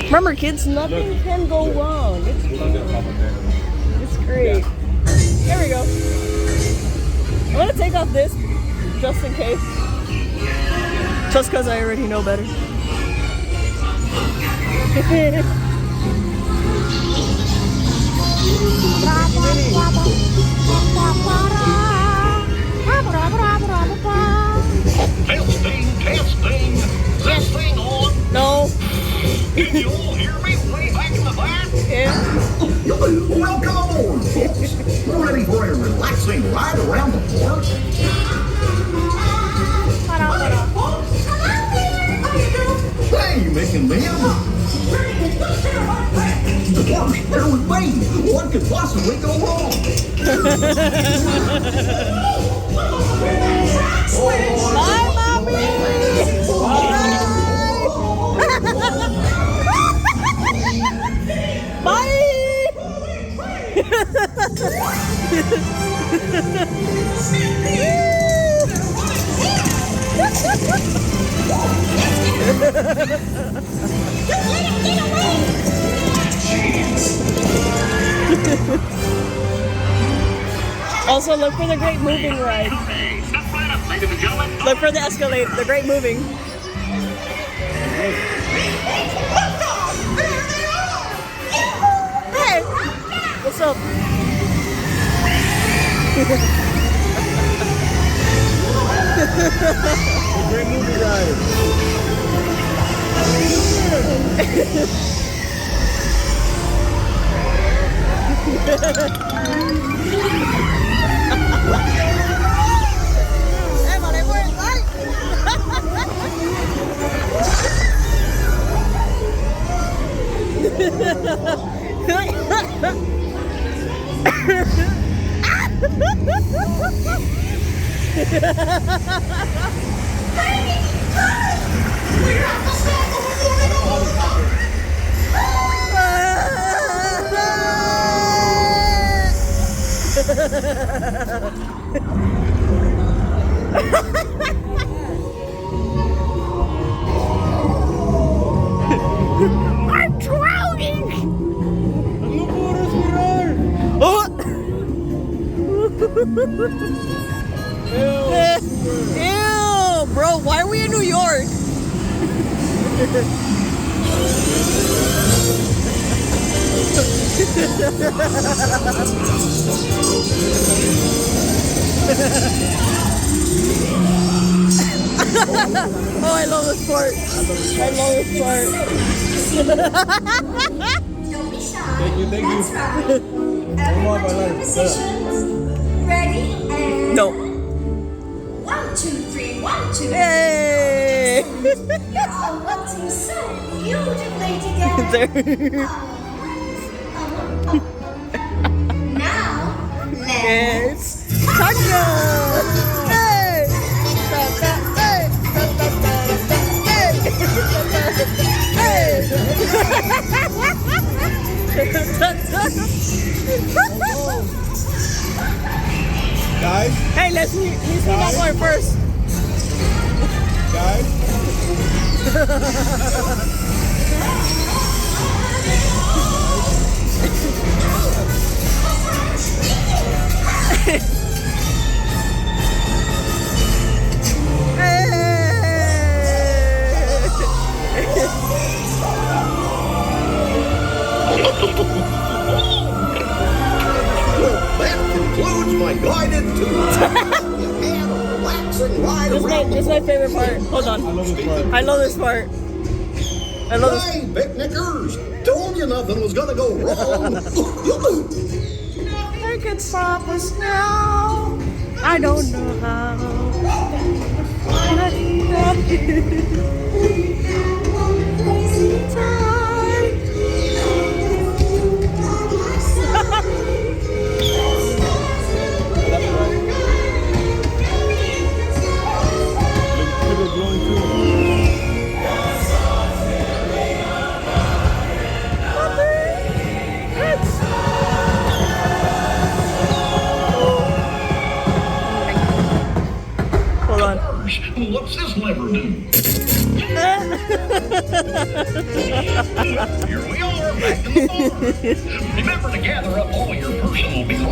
Remember, kids, nothing can go wrong. It's great. There we go. I'm gonna take off this just in case. Just because I already know better. Testing. This thing on? No. Can you all hear me way back in the back? Yeah. Welcome aboard, folks. We're ready for a relaxing ride around the park. Hey, Mick and Mia. The park's filled with me. What could possibly go wrong? Bye, Mommy! Bye! Also, look for the great moving ride. Look for the escalator, the great moving. Hey! What's up? Great movie ride. I'm drowning! Oh! Ew, bro, why are we in New York? Oh, I love this part. I love this part. Don't be shy. Thank you. That's right. Everyone to your positions. Ready and No. 1, 2, 3, 1, 2. Hey! You're all waltzing so beautifully together. Now, let's It's Taco! Hey! Hey! Guys, Hey, let's see that one first. guys. That concludes my guided tour. You had a relaxing ride around This is my favorite part. Hold on. I love this part. I love this part. I love this. Hey, picnickers! Told you nothing was gonna go wrong. They can stop us now. I don't know how. People blowing through. Hold on. What's this lever do? Here we are, back in the barn. Remember to gather up all your personal belongings.